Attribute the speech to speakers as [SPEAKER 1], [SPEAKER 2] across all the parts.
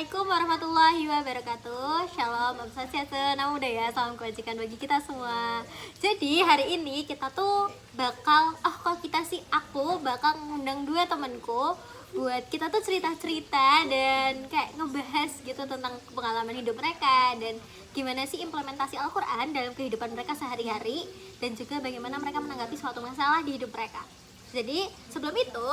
[SPEAKER 1] Assalamualaikum warahmatullahi wabarakatuh. Shalom, Om Swastiastu, Namo Buddhaya, salam kebajikan bagi kita semua. Jadi hari ini kita tuh bakal, aku bakal ngundang dua temanku buat kita tuh cerita-cerita dan kayak ngebahas gitu tentang pengalaman hidup mereka dan gimana sih implementasi Al-Quran dalam kehidupan mereka sehari-hari dan juga bagaimana mereka menanggapi suatu masalah di hidup mereka. Jadi sebelum itu,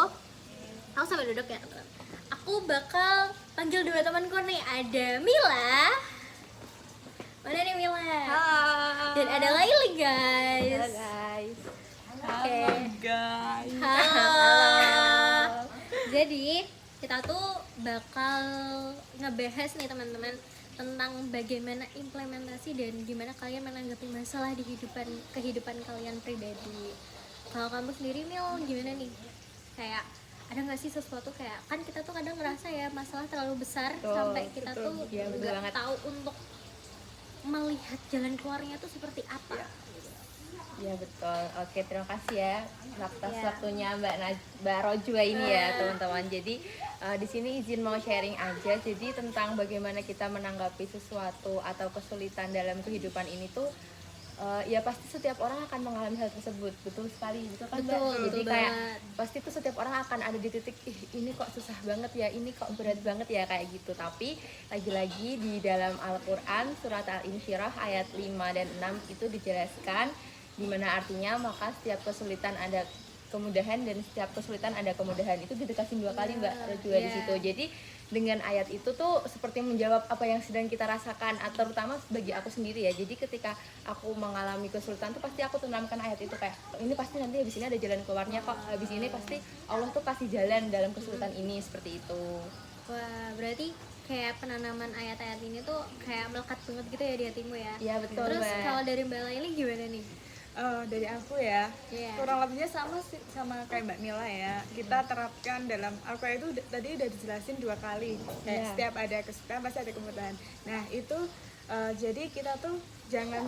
[SPEAKER 1] aku sambil duduk ya teman-teman. Aku bakal panggil dua temanku nih, ada Mila. Mana nih Mila?
[SPEAKER 2] Halo.
[SPEAKER 1] Dan ada Laili guys.
[SPEAKER 2] Halo guys.
[SPEAKER 1] Oke.
[SPEAKER 2] Guys.
[SPEAKER 1] Halo. Jadi kita tuh bakal ngebahas nih teman-teman tentang bagaimana implementasi dan gimana kalian menanggapi masalah di kehidupan kalian pribadi. Kalau kamu sendiri Mil, gimana nih? Kayak ada nggak sih sesuatu kayak kan kita tuh kadang ngerasa ya masalah terlalu besar sampai kita tuh nggak tahu untuk melihat jalan keluarnya tuh seperti apa.
[SPEAKER 2] Ya betul. Oke, terima kasih ya atas waktunya Mbak Rojwa ini ya teman-teman. Jadi di sini izin mau sharing aja. Jadi tentang bagaimana kita menanggapi sesuatu atau kesulitan dalam kehidupan ini tuh ya pasti setiap orang akan mengalami hal tersebut. Betul sekali, betul kan Mbak? Jadi kayak pasti tuh setiap orang akan ada di titik ini kok susah banget ya, ini kok berat banget ya kayak gitu. Tapi lagi-lagi di dalam Al-Quran surat Al-Insyirah ayat 5 dan 6 itu dijelaskan dimana artinya maka setiap kesulitan ada kemudahan dan setiap kesulitan ada kemudahan. Itu ditekankan 2 kali Mbak Rojwa di situ. Jadi dengan ayat itu tuh seperti menjawab apa yang sedang kita rasakan, terutama bagi aku sendiri ya. Jadi ketika aku mengalami kesulitan tuh pasti aku tanamkan ayat itu kayak ini pasti nanti habis ini ada jalan keluarnya kok, habis ini pasti Allah tuh kasih jalan dalam kesulitan ini, seperti itu.
[SPEAKER 1] Wah, berarti kayak penanaman ayat-ayat ini tuh kayak melekat banget gitu ya di hatimu ya.
[SPEAKER 2] Iya betul.
[SPEAKER 1] Terus
[SPEAKER 2] Mbak,
[SPEAKER 1] kalau dari Mbak Laili gimana nih?
[SPEAKER 3] Dari aku ya, kurang lebihnya sama kayak Mbak Mila ya. Kita terapkan dalam Al-Quran itu tadi udah dijelasin 2 kali. Kayak setiap ada kesulitan pasti ada kemudahan. Nah itu jadi kita tuh jangan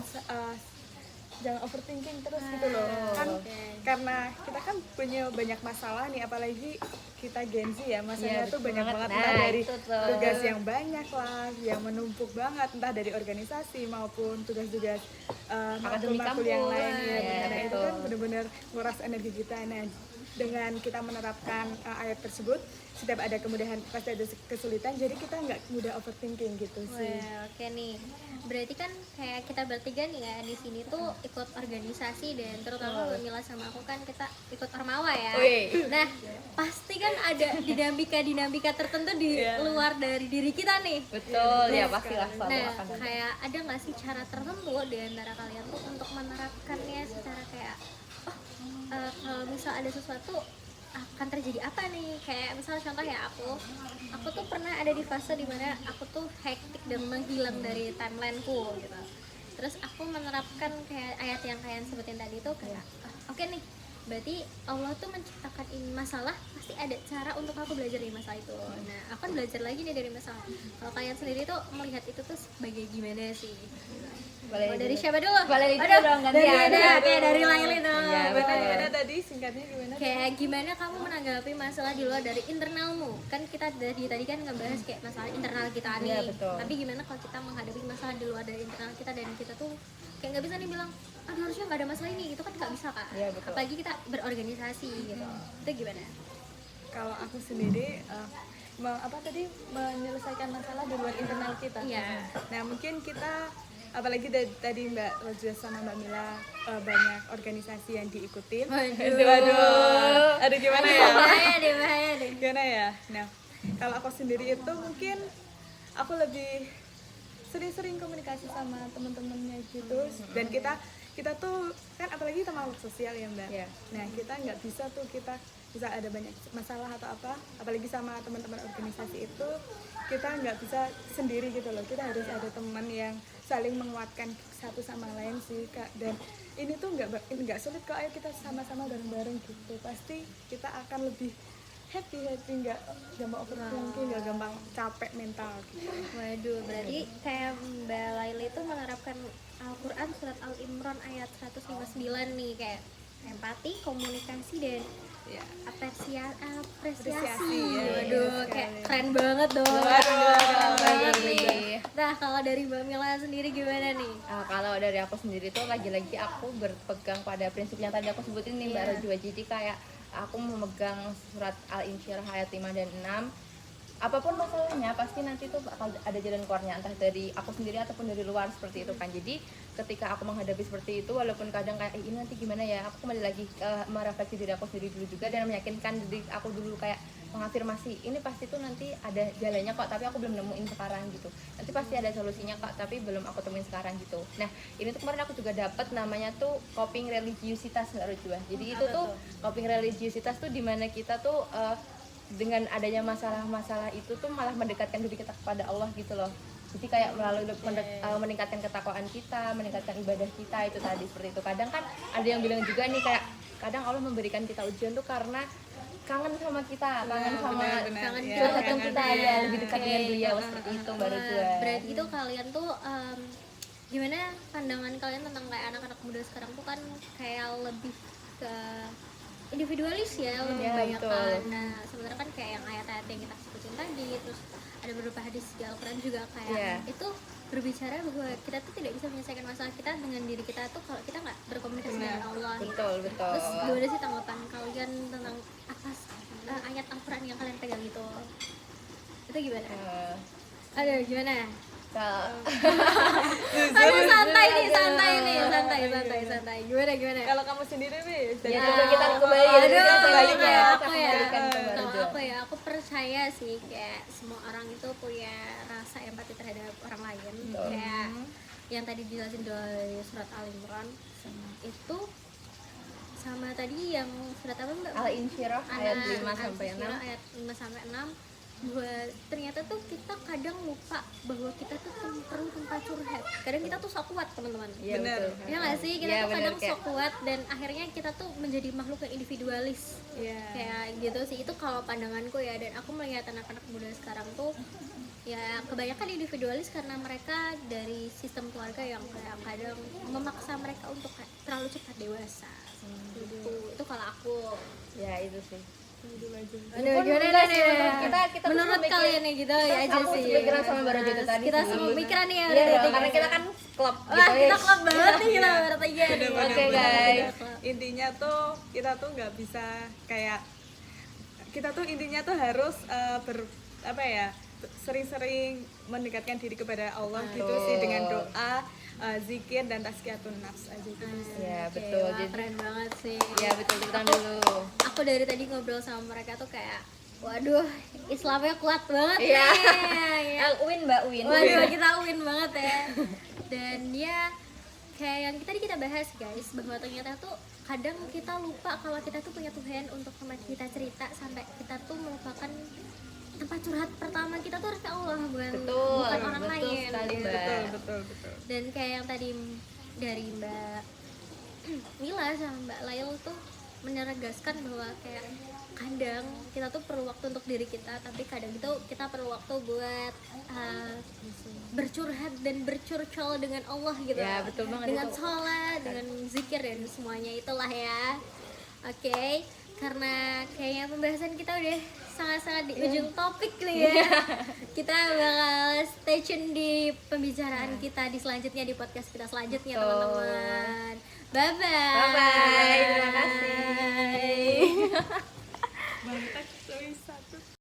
[SPEAKER 3] overthinking terus gitu loh. Kan karena kita kan punya banyak masalah nih, apalagi kita Gen Z ya, masalahnya tuh banyak banget, entah dari tugas yang banyak lah, yang menumpuk banget, entah dari organisasi maupun tugas-tugas makul yang lain ya. Nah itu kan benar-benar nguras energi kita. Nah dengan kita menerapkan ayat tersebut, setiap ada kemudahan pasti ada kesulitan, jadi kita nggak mudah overthinking gitu sih.
[SPEAKER 1] Oke nih, berarti kan kayak kita bertiga nih ya di sini tuh ikut organisasi dan terutama Mbak Mila sama aku kan kita ikut Ormawa ya. Nah pasti kan ada dinamika tertentu di luar dari diri kita nih.
[SPEAKER 2] betul ya pastilah selalu
[SPEAKER 1] Nah
[SPEAKER 2] akan ada.
[SPEAKER 1] kayak ada nggak sih cara tertentu di antara kalian tuh untuk menerapkannya secara kayak kalau misal ada sesuatu akan terjadi apa nih, kayak misal contoh ya aku tuh pernah ada di fase dimana aku tuh hektik dan menghilang dari timelineku gitu. Terus aku menerapkan kayak ayat yang kalian sebutin tadi tuh kayak oke nih, berarti Allah tuh menciptakan ini masalah, pasti ada cara untuk aku belajar dari masalah itu. Nah aku kan belajar lagi nih dari masalah. Kalau kalian sendiri tuh melihat itu tuh sebagai gimana sih? Dari siapa dulu?
[SPEAKER 2] Boleh itu dong gantian.
[SPEAKER 1] Kayak dari Laili dong.
[SPEAKER 3] Gimana tadi singkatnya gimana?
[SPEAKER 1] Kayak gimana kamu menanggapi masalah di luar dari internalmu? Kan kita dari tadi kan ngebahas kayak masalah internal kita nih.
[SPEAKER 2] Iya, betul.
[SPEAKER 1] Tapi gimana kalau kita menghadapi masalah di luar dari internal kita dan kita tuh kayak nggak bisa nih bilang, aduh harusnya nggak ada masalah ini, itu kan nggak bisa kak.
[SPEAKER 2] Iya, betul.
[SPEAKER 1] Apalagi kita berorganisasi gitu. Itu gimana?
[SPEAKER 3] Kalau aku sendiri menyelesaikan masalah di luar internal kita.
[SPEAKER 1] Iya.
[SPEAKER 3] Nah mungkin kita apalagi tadi Mbak Rojwa sama Mbak Mila banyak organisasi yang diikutin. Aduh gimana ya?
[SPEAKER 1] Bahaya deh.
[SPEAKER 3] Gimana ya? Nah kalau aku sendiri itu mungkin aku lebih sering-sering komunikasi sama teman-temannya gitu. Dan kita tuh kan apalagi kita makhluk sosial ya Mbak. Nah kita nggak bisa tuh kita bisa ada banyak masalah atau apa, apalagi sama teman-teman organisasi itu kita nggak bisa sendiri gitu loh. Kita harus ada teman yang saling menguatkan satu sama lain sih Kak. Dan ini tuh nggak sulit kok, ayo kita sama-sama bareng-bareng gitu. Pasti kita akan lebih happy, nggak gampang overthinking, nggak gampang capek mental gitu.
[SPEAKER 1] Waduh, berarti kayak Mbak Laili itu menerapkan Al-Quran surat Al-Imran ayat 159 nih, kayak empati, komunikasi, dan
[SPEAKER 3] Ya.
[SPEAKER 1] apresiasi.
[SPEAKER 3] ya.
[SPEAKER 1] Waduh,
[SPEAKER 3] Sekali.
[SPEAKER 1] kayak keren banget dong.
[SPEAKER 3] Waduh,
[SPEAKER 1] Keren banget
[SPEAKER 2] baik.
[SPEAKER 1] nih. Nah, kalau dari Mbak Mila sendiri gimana nih?
[SPEAKER 2] Kalau dari aku sendiri tuh lagi-lagi aku berpegang pada prinsip yang tadi aku sebutin nih Mbak
[SPEAKER 1] Iya.
[SPEAKER 2] Rojwa. Jadi kayak aku memegang surat Al-Insyirah ayat 5 dan 6. Apapun masalahnya pasti nanti tuh bakal ada jalan keluarnya, entah dari aku sendiri ataupun dari luar seperti itu kan. Jadi ketika aku menghadapi seperti itu, walaupun kadang kayak ini nanti gimana ya, aku kembali lagi merefleksi diri aku sendiri dulu juga dan meyakinkan diri aku dulu, kayak mengafirmasi ini pasti tuh nanti ada jalannya kok, tapi aku belum nemuin sekarang gitu. Nanti pasti ada solusinya kok, tapi belum aku temuin sekarang gitu. Nah ini tuh kemarin aku juga dapat namanya tuh coping religiusitas Mbak Rojwa. Jadi itu tuh coping religiusitas tuh dimana kita tuh dengan adanya masalah-masalah itu tuh malah mendekatkan diri kita kepada Allah gitu loh. Jadi kayak melalui meningkatkan ketakwaan kita, meningkatkan ibadah kita itu tadi seperti itu. Kadang kan ada yang bilang juga nih kayak kadang Allah memberikan kita ujian tuh karena kangen sama kita, kangen sama
[SPEAKER 3] benar.
[SPEAKER 1] Kangen
[SPEAKER 3] Ya,
[SPEAKER 1] curhat
[SPEAKER 2] curhatan
[SPEAKER 1] sama
[SPEAKER 2] kita
[SPEAKER 1] dia.
[SPEAKER 2] ya, lebih dekat dengan
[SPEAKER 1] Oke.
[SPEAKER 2] beliau seperti itu baru juga.
[SPEAKER 1] Berarti itu kalian tuh gimana pandangan kalian tentang kayak anak-anak muda sekarang tuh kan kayak lebih ke individualis ya, lebih
[SPEAKER 2] Ya,
[SPEAKER 1] banyak
[SPEAKER 2] betul.
[SPEAKER 1] kan. Nah, sebenarnya kan kayak yang ayat-ayat yang kita sebutin tadi, terus ada beberapa hadis di Al-Quran juga kayak
[SPEAKER 2] Iya.
[SPEAKER 1] itu berbicara bahwa kita tuh tidak bisa menyelesaikan masalah kita dengan diri kita tuh kalau kita nggak berkomunikasi dengan Allah.
[SPEAKER 2] Betul, betul.
[SPEAKER 1] Terus gimana sih tanggapan kalian tentang ayat Al-Quran yang kalian pegang itu? Itu gimana?
[SPEAKER 2] Eh,
[SPEAKER 1] Aduh, gimana?
[SPEAKER 2] kalau
[SPEAKER 1] Aduh, santai santai. Gimana?
[SPEAKER 3] Kalau kamu sendiri Bis, dari
[SPEAKER 2] ya, coba kita kembali
[SPEAKER 1] Aduh,
[SPEAKER 2] kita kembali
[SPEAKER 1] kalau
[SPEAKER 2] ya,
[SPEAKER 1] aku ya.
[SPEAKER 2] kembalikan ke Mbak
[SPEAKER 1] Kalau
[SPEAKER 2] Rojwa.
[SPEAKER 1] aku ya, aku percaya sih kayak semua orang itu punya rasa empati terhadap orang lain. Kayak yang tadi dijelasin dari surat Al-Imran itu sama tadi yang surat apa Mbak?
[SPEAKER 2] Al-Insyirah ayat 5 sampai 6.
[SPEAKER 1] Ayat 5 sampai 6 bahwa ternyata tuh kita kadang lupa bahwa kita tuh perlu tempat curhat. Kadang kita tuh sok kuat teman-teman.
[SPEAKER 2] Iya,
[SPEAKER 3] Bener.
[SPEAKER 2] betul.
[SPEAKER 1] Ya nggak sih, kita
[SPEAKER 2] Iya,
[SPEAKER 1] tuh
[SPEAKER 2] bener,
[SPEAKER 1] kadang
[SPEAKER 2] kayak-
[SPEAKER 1] sok kuat dan akhirnya kita tuh menjadi makhluk yang individualis.
[SPEAKER 3] Iya.
[SPEAKER 1] Kayak gitu sih, itu kalau pandanganku ya. Dan aku melihat anak-anak muda sekarang tuh ya kebanyakan individualis karena mereka dari sistem keluarga yang kayak kadang memaksa mereka untuk terlalu cepat dewasa. Itu kalau aku.
[SPEAKER 2] Ya itu sih.
[SPEAKER 1] Aduh,
[SPEAKER 2] Walaupun
[SPEAKER 1] gimana
[SPEAKER 2] enggak
[SPEAKER 1] nih?
[SPEAKER 2] sih, menurut kita tuh
[SPEAKER 1] Menurut
[SPEAKER 2] semua
[SPEAKER 1] kalian nih gitu ya aja
[SPEAKER 2] aku
[SPEAKER 1] sih.
[SPEAKER 2] sepikiran sama Mbak Rojwa itu tadi
[SPEAKER 1] Kita
[SPEAKER 2] sih.
[SPEAKER 1] semua pikiran nih ya.
[SPEAKER 2] Iya,
[SPEAKER 1] udah
[SPEAKER 2] karena
[SPEAKER 1] tiga.
[SPEAKER 2] kita kan klub
[SPEAKER 1] Wah,
[SPEAKER 2] gitu
[SPEAKER 1] kita
[SPEAKER 2] ya.
[SPEAKER 1] klub banget nih kita berarti ya.
[SPEAKER 2] Oke, guys.
[SPEAKER 3] Intinya tuh kita tuh nggak bisa kayak kita tuh intinya tuh harus apa ya, sering-sering mendekatkan diri kepada Allah gitu sih dengan doa, zikir dan tazkiyatun nafs aja gitu sih.
[SPEAKER 2] Ya,
[SPEAKER 1] Oke,
[SPEAKER 2] betul.
[SPEAKER 1] wah,
[SPEAKER 2] Jadi
[SPEAKER 1] keren banget sih.
[SPEAKER 2] ya betul, kita dulu.
[SPEAKER 1] Aku dari tadi ngobrol sama mereka tuh kayak waduh, Islamnya kuat banget
[SPEAKER 2] Iya.
[SPEAKER 1] nih. Ya.
[SPEAKER 2] Win Mbak Win.
[SPEAKER 1] Waduh, kita win banget ya. Dan ya kayak yang tadi kita bahas guys, bahwa ternyata tuh kadang kita lupa kalau kita tuh punya Tuhan untuk teman kita cerita, sampai kita tuh melupakan tempat curhat pertama kita tuh harus ke Allah,
[SPEAKER 2] Betul,
[SPEAKER 1] bukan orang
[SPEAKER 2] betul
[SPEAKER 1] lain.
[SPEAKER 2] sekali,
[SPEAKER 1] gitu.
[SPEAKER 2] Mbak.
[SPEAKER 3] Betul.
[SPEAKER 1] Dan kayak yang tadi dari Mbak Mila sama Mbak Lail tuh menegaskan bahwa kayak kadang kita tuh perlu waktu untuk diri kita, tapi kadang itu kita perlu waktu buat bercurhat dan bercurcol dengan Allah gitu.
[SPEAKER 2] Ya, betul banget
[SPEAKER 1] Dengan
[SPEAKER 2] itu.
[SPEAKER 1] sholat, dengan zikir dan semuanya itulah ya. Oke, karena kayaknya pembahasan kita udah sangat-sangat di ujung topik nih ya. Kita bakal stay tune di pembicaraan kita di selanjutnya, di podcast kita selanjutnya,
[SPEAKER 2] Betul.
[SPEAKER 1] teman-teman. Bye bye.
[SPEAKER 2] Bye bye. Terima kasih.
[SPEAKER 3] Banyak satu.